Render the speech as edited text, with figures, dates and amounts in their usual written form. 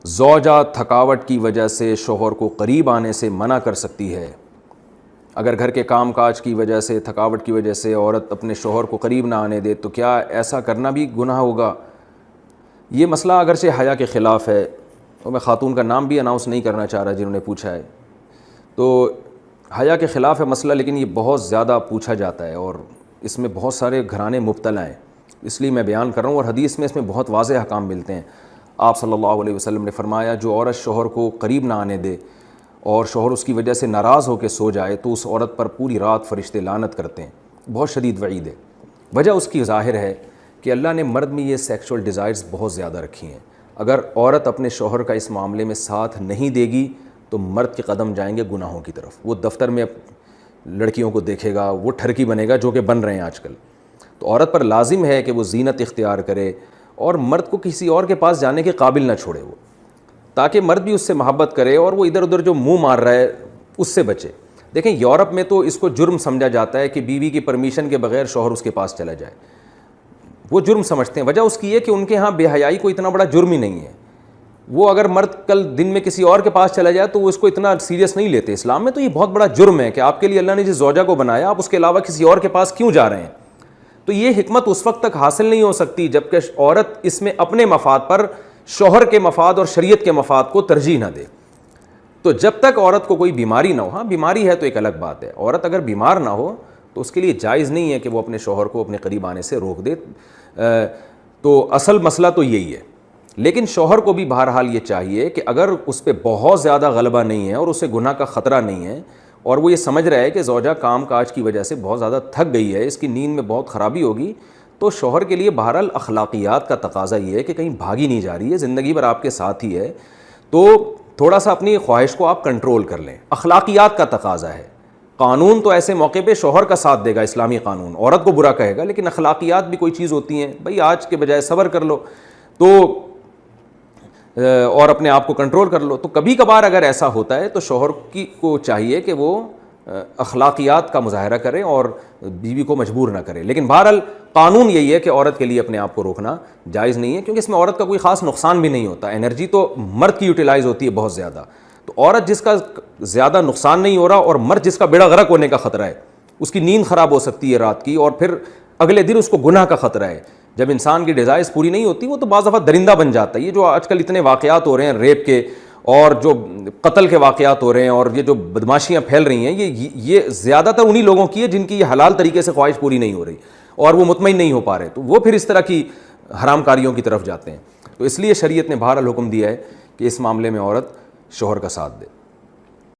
زوجہ تھکاوٹ کی وجہ سے شوہر کو قریب آنے سے منع کر سکتی ہے۔ اگر گھر کے کام کاج کی وجہ سے، تھکاوٹ کی وجہ سے عورت اپنے شوہر کو قریب نہ آنے دے تو کیا ایسا کرنا بھی گناہ ہوگا؟ یہ مسئلہ اگرچہ حیا کے خلاف ہے، اور میں خاتون کا نام بھی اناؤنس نہیں کرنا چاہ رہا جنہوں نے پوچھا ہے، تو حیا کے خلاف ہے مسئلہ، لیکن یہ بہت زیادہ پوچھا جاتا ہے اور اس میں بہت سارے گھرانے مبتلا ہیں، اس لیے میں بیان کر رہا ہوں۔ اور حدیث میں اس میں بہت واضح احکام ملتے ہیں۔ آپ صلی اللہ علیہ وسلم نے فرمایا جو عورت شوہر کو قریب نہ آنے دے اور شوہر اس کی وجہ سے ناراض ہو کے سو جائے تو اس عورت پر پوری رات فرشتے لعنت کرتے ہیں۔ بہت شدید وعید ہے۔ وجہ اس کی ظاہر ہے کہ اللہ نے مرد میں یہ سیکشول ڈیزائرز بہت زیادہ رکھی ہیں۔ اگر عورت اپنے شوہر کا اس معاملے میں ساتھ نہیں دے گی تو مرد کے قدم جائیں گے گناہوں کی طرف۔ وہ دفتر میں لڑکیوں کو دیکھے گا، وہ ٹھرکی بنے گا جو کہ بن رہے ہیں آج کل۔ تو عورت پر لازم ہے کہ وہ زینت اختیار کرے اور مرد کو کسی اور کے پاس جانے کے قابل نہ چھوڑے وہ، تاکہ مرد بھی اس سے محبت کرے اور وہ ادھر ادھر جو منہ مار رہا ہے اس سے بچے۔ دیکھیں یورپ میں تو اس کو جرم سمجھا جاتا ہے کہ بیوی کی پرمیشن کے بغیر شوہر اس کے پاس چلا جائے، وہ جرم سمجھتے ہیں۔ وجہ اس کی ہے کہ ان کے ہاں بے حیائی کو اتنا بڑا جرم ہی نہیں ہے۔ وہ اگر مرد کل دن میں کسی اور کے پاس چلا جائے تو وہ اس کو اتنا سیریس نہیں لیتے۔ اسلام میں تو یہ بہت بڑا جرم ہے کہ آپ کے لیے اللہ نے جس زوجہ کو بنایا آپ اس کے علاوہ کسی اور کے پاس کیوں جا رہے ہیں۔ تو یہ حکمت اس وقت تک حاصل نہیں ہو سکتی جب کہ عورت اس میں اپنے مفاد پر شوہر کے مفاد اور شریعت کے مفاد کو ترجیح نہ دے۔ تو جب تک عورت کو کوئی بیماری نہ ہو، ہاں بیماری ہے تو ایک الگ بات ہے، عورت اگر بیمار نہ ہو تو اس کے لیے جائز نہیں ہے کہ وہ اپنے شوہر کو اپنے قریب آنے سے روک دے۔ تو اصل مسئلہ تو یہی ہے۔ لیکن شوہر کو بھی بہرحال یہ چاہیے کہ اگر اس پہ بہت زیادہ غلبہ نہیں ہے اور اسے گناہ کا خطرہ نہیں ہے اور وہ یہ سمجھ رہا ہے کہ زوجہ کام کاج کی وجہ سے بہت زیادہ تھک گئی ہے، اس کی نیند میں بہت خرابی ہوگی، تو شوہر کے لیے بہرحال اخلاقیات کا تقاضا یہ ہے کہ کہیں بھاگی نہیں جا رہی ہے، زندگی بھر آپ کے ساتھ ہی ہے، تو تھوڑا سا اپنی خواہش کو آپ کنٹرول کر لیں۔ اخلاقیات کا تقاضا ہے۔ قانون تو ایسے موقع پہ شوہر کا ساتھ دے گا، اسلامی قانون عورت کو برا کہے گا، لیکن اخلاقیات بھی کوئی چیز ہوتی ہیں، بھئی آج کے بجائے صبر کر لو تو اور اپنے آپ کو کنٹرول کر لو۔ تو کبھی کبھار اگر ایسا ہوتا ہے تو شوہر کو چاہیے کہ وہ اخلاقیات کا مظاہرہ کرے اور بیوی کو مجبور نہ کرے۔ لیکن بہرحال قانون یہی ہے کہ عورت کے لیے اپنے آپ کو روکنا جائز نہیں ہے، کیونکہ اس میں عورت کا کوئی خاص نقصان بھی نہیں ہوتا۔ انرجی تو مرد کی یوٹیلائز ہوتی ہے بہت زیادہ، تو عورت جس کا زیادہ نقصان نہیں ہو رہا اور مرد جس کا بیڑا غرق ہونے کا خطرہ ہے، اس کی نیند خراب ہو سکتی ہے رات کی اور پھر اگلے دن اس کو گناہ کا خطرہ ہے۔ جب انسان کی ڈیزائرز پوری نہیں ہوتی وہ تو بعض دفعہ درندہ بن جاتا ہے۔ یہ جو آج کل اتنے واقعات ہو رہے ہیں ریپ کے اور جو قتل کے واقعات ہو رہے ہیں اور یہ جو بدماشیاں پھیل رہی ہیں، یہ زیادہ تر انہی لوگوں کی ہے جن کی یہ حلال طریقے سے خواہش پوری نہیں ہو رہی اور وہ مطمئن نہیں ہو پا رہے، تو وہ پھر اس طرح کی حرام کاریوں کی طرف جاتے ہیں۔ تو اس لیے شریعت نے بہرحال حکم دیا ہے کہ اس معاملے میں عورت شوہر کا ساتھ دے۔